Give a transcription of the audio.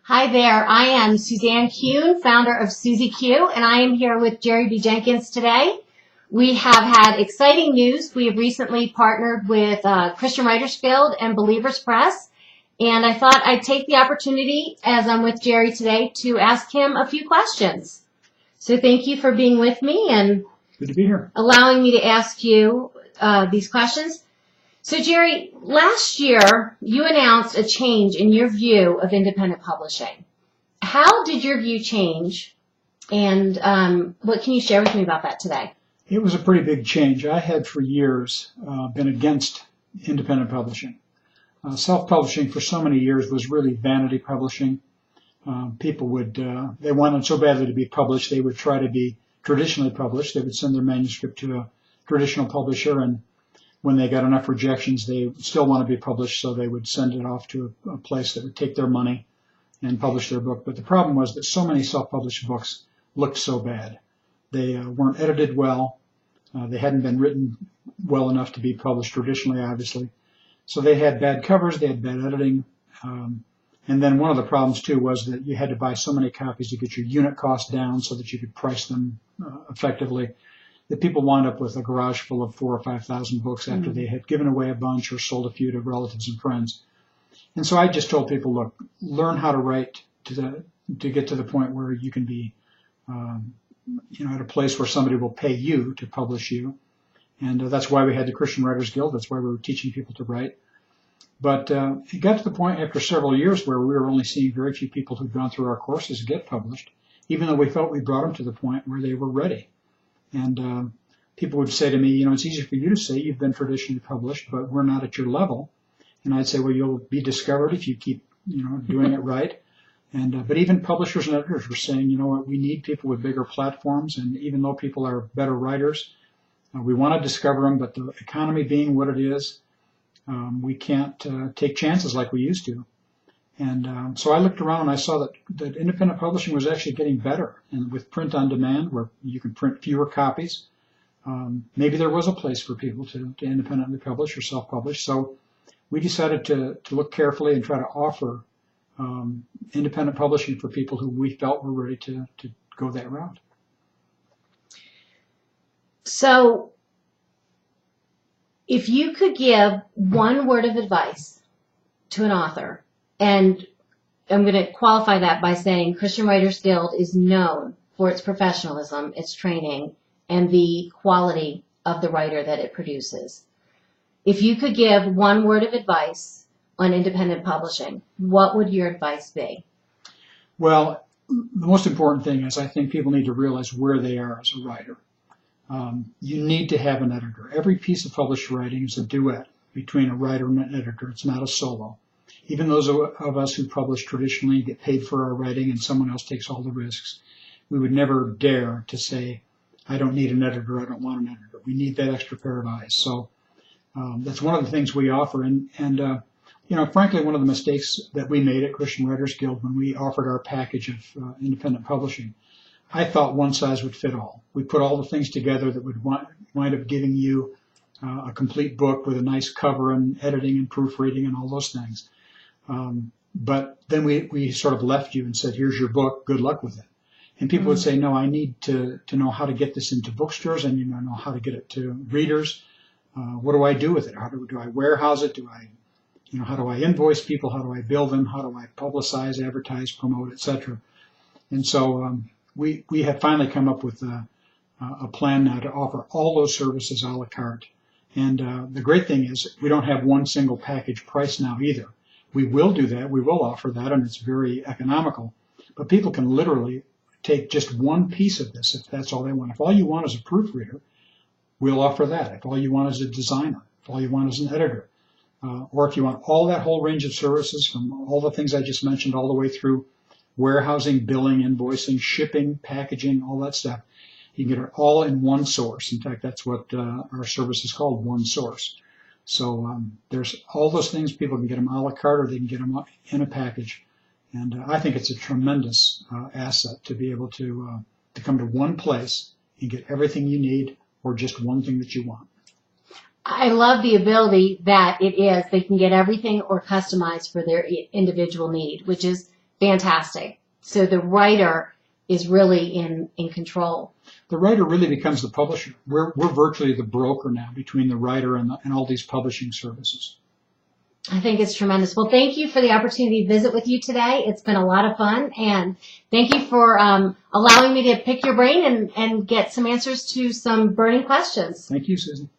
Hi there, I am Suzanne Kuhn, founder of SuzyQ, and I am here with Jerry B. Jenkins today. We have had exciting news. We have recently partnered with Christian Writers Guild and Believers Press, and I thought I'd take the opportunity, as I'm with Jerry today, to ask him a few questions. So thank you for being with me and good to be here, allowing me to ask you these questions. So, Jerry, last year you announced a change in your view of independent publishing. How did your view change, and what can you share with me about that today? It was a pretty big change. I had for years been against independent publishing. Self-publishing for so many years was really vanity publishing. People would, they wanted so badly to be published, they would try to be traditionally published. They would send their manuscript to a traditional publisher, and when they got enough rejections, they still want to be published, so they would send it off to a place that would take their money and publish their book. But the problem was that so many self-published books looked so bad. They weren't edited well. They hadn't been written well enough to be published traditionally, obviously. So they had bad covers, they had bad editing. And then one of the problems, too, was that you had to buy so many copies to get your unit cost down so that you could price them effectively, that people wound up with a garage full of 4,000 or 5,000 books after they had given away a bunch or sold a few to relatives and friends. And so I just told people, look, learn how to write to get to the point where you can be, at a place where somebody will pay you to publish you. And that's why we had the Christian Writers Guild. That's why we were teaching people to write. But it got to the point after several years where we were only seeing very few people who'd gone through our courses get published, even though we felt we brought them to the point where they were ready. And people would say to me, it's easy for you to say you've been traditionally published, but we're not at your level. And I'd say, well, you'll be discovered if you keep, doing it right. And but even publishers and editors were saying, you know what, we need people with bigger platforms. And even though people are better writers, we want to discover them. But the economy being what it is, we can't take chances like we used to. And so I looked around and I saw that independent publishing was actually getting better. And with print on demand, where you can print fewer copies, maybe there was a place for people to independently publish or self-publish. So we decided to look carefully and try to offer independent publishing for people who we felt were ready to go that route. So if you could give one word of advice to an author, and I'm going to qualify that by saying Christian Writers Guild is known for its professionalism, its training, and the quality of the writer that it produces. If you could give one word of advice on independent publishing, what would your advice be? Well, the most important thing is I think people need to realize where they are as a writer. You need to have an editor. Every piece of published writing is a duet between a writer and an editor. It's not a solo. Even those of us who publish traditionally get paid for our writing and someone else takes all the risks. We would never dare to say, I don't need an editor, I don't want an editor. We need that extra pair of eyes. So that's one of the things we offer. And frankly, one of the mistakes that we made at Christian Writers Guild when we offered our package of independent publishing, I thought one size would fit all. We put all the things together that would wind up giving you a complete book with a nice cover and editing and proofreading and all those things. But then we sort of left you and said, here's your book, good luck with it. And people would say, no, I need to know how to get this into bookstores. I need to know how to get it to readers. What do I do with it? How do I warehouse it? How do I invoice people? How do I bill them? How do I publicize, advertise, promote, etc.? And so we have finally come up with a plan now to offer all those services a la carte. And the great thing is we don't have one single package price now either. We will do that. We will offer that, and it's very economical. But people can literally take just one piece of this if that's all they want. If all you want is a proofreader, we'll offer that. If all you want is a designer, if all you want is an editor, or if you want all that whole range of services from all the things I just mentioned all the way through warehousing, billing, invoicing, shipping, packaging, all that stuff, you can get it all in one source. In fact, that's what our service is called, one source. So there's all those things. People can get them a la carte or they can get them in a package. And I think it's a tremendous asset to be able to come to one place and get everything you need or just one thing that you want. I love the ability that it is. They can get everything or customize for their individual need, which is fantastic. So the writer is really in control. The writer really becomes the publisher. We're virtually the broker now between the writer and all these publishing services. I think it's tremendous. Well, thank you for the opportunity to visit with you today. It's been a lot of fun, and thank you for allowing me to pick your brain and get some answers to some burning questions. Thank you, Susan.